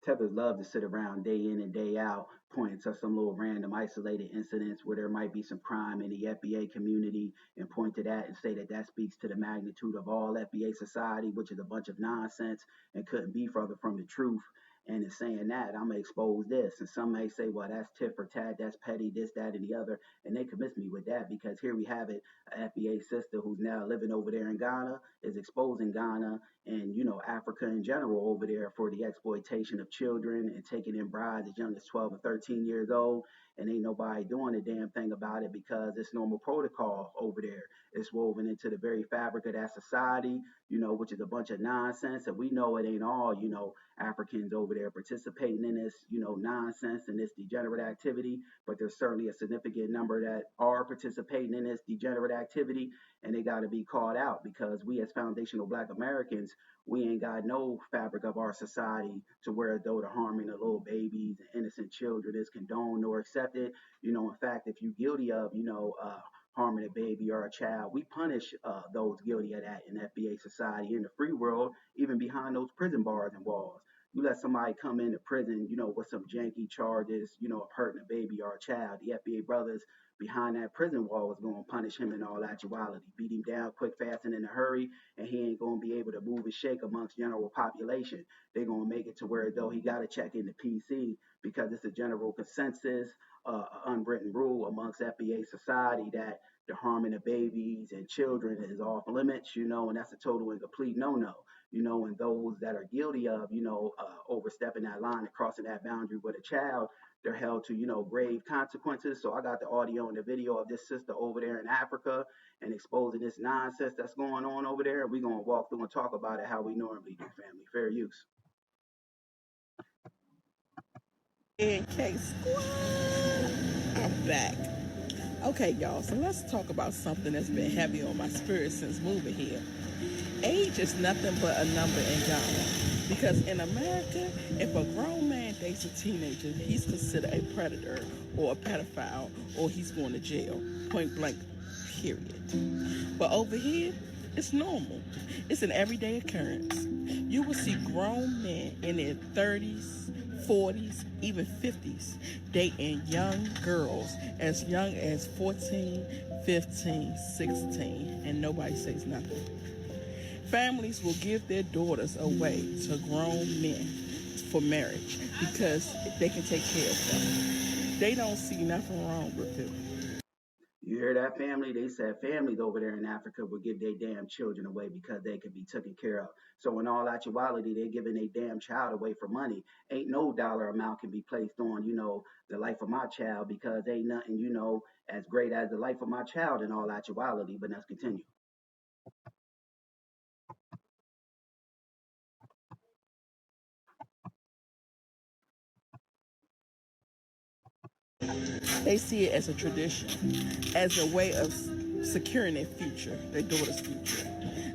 Tethers love to sit around day in and day out, pointing to some little random isolated incidents where there might be some crime in the FBA community and point to that and say that that speaks to the magnitude of all FBA society, which is a bunch of nonsense and couldn't be further from the truth. And in saying that, I'm gonna expose this. And some may say, well, that's tit for tat, that's petty, this, that, and the other. And they convince me with that because here we have it, an FBA sister who's now living over there in Ghana is exposing Ghana and Africa in general over there for the exploitation of children and taking in brides as young as 12 or 13 years old. And ain't nobody doing a damn thing about it because it's normal protocol over there. It's woven into the very fabric of that society, which is a bunch of nonsense. And we know it ain't all, Africans over there participating in this, nonsense and this degenerate activity, but there's certainly a significant number that are participating in this degenerate activity, and they got to be called out because we as foundational Black Americans, we ain't got no fabric of our society to where though the harming of little babies and innocent children is condoned or accepted. In fact, if you're guilty of, harming a baby or a child, we punish those guilty of that in FBA society, in the free world, even behind those prison bars and walls. You let somebody come into prison, with some janky charges, of hurting a baby or a child, the FBA brothers behind that prison wall is going to punish him in all actuality, beat him down quick, fast, and in a hurry, and he ain't going to be able to move and shake amongst general population. They're going to make it to where though he got to check in the PC because it's a general consensus, unwritten rule amongst FBA society that the harming of babies and children is off limits, and that's a total and complete no-no. And those that are guilty of, overstepping that line and crossing that boundary with a child, they're held to, grave consequences. So I got the audio and the video of this sister over there in Africa and exposing this nonsense that's going on over there. We're going to walk through and talk about it how we normally do, family. Fair use. Okay, squad. I'm back. Okay, y'all, so let's talk about something that's been heavy on my spirit since moving here. Age is nothing but a number in Ghana. Because in America, if a grown man dates a teenager, he's considered a predator or a pedophile or he's going to jail. Point blank, period. But over here, it's normal. It's an everyday occurrence. You will see grown men in their 30s, 40s, even 50s dating young girls as young as 14, 15, 16, and nobody says nothing. Families will give their daughters away to grown men for marriage because they can take care of them. They don't see nothing wrong with it. You hear that, family? They said families over there in Africa would give their damn children away because they could be taken care of. So in all actuality, they're giving their damn child away for money. Ain't no dollar amount can be placed on, the life of my child because ain't nothing, as great as the life of my child in all actuality. But let's continue. They see it as a tradition, as a way of securing their future, their daughter's future.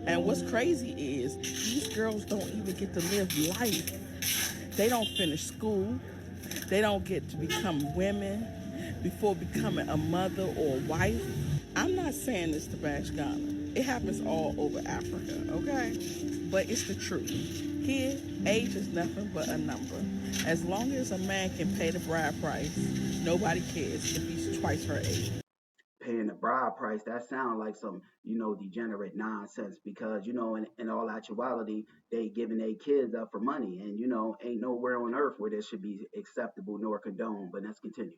And what's crazy is these girls don't even get to live life. They don't finish school. They don't get to become women before becoming a mother or a wife. I'm not saying this to bash Ghana. It happens all over Africa, okay? But it's the truth. Here, age is nothing but a number. As long as a man can pay the bride price, nobody cares if he's twice her age. Paying the bride price, that sounds like some, degenerate nonsense because, in all actuality, they giving their kids up for money and, ain't nowhere on earth where this should be acceptable nor condoned. But let's continue.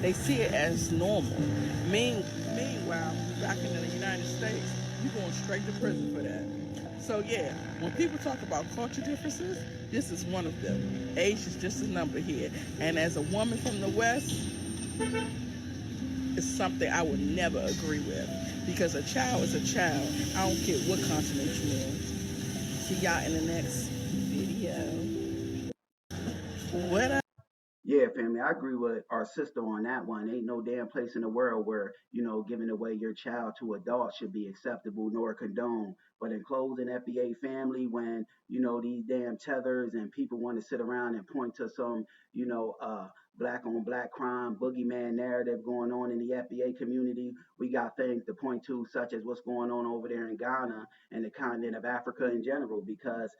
They see it as normal. Meanwhile, back in the United States, you're going straight to prison for that. So yeah, when people talk about culture differences, this is one of them. Age is just a number here. And as a woman from the West, it's something I would never agree with. Because a child is a child. I don't care what continent you're in. See y'all in the next video. What up? Yeah, family, I agree with our sister on that one. Ain't no damn place in the world where, giving away your child to adults should be acceptable nor condoned. But in closing, FBA family, when, these damn tethers and people want to sit around and point to some, black on black crime, boogeyman narrative going on in the FBA community. We got things to point to, such as what's going on over there in Ghana and the continent of Africa in general, because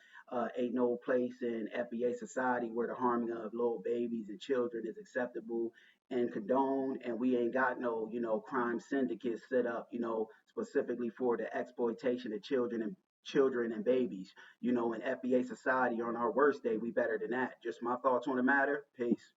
ain't no place in FBA society where the harming of little babies and children is acceptable and condoned, and we ain't got no, crime syndicates set up, specifically for the exploitation of children and babies. In FBA society, on our worst day, we better than that. Just my thoughts on the matter. Peace.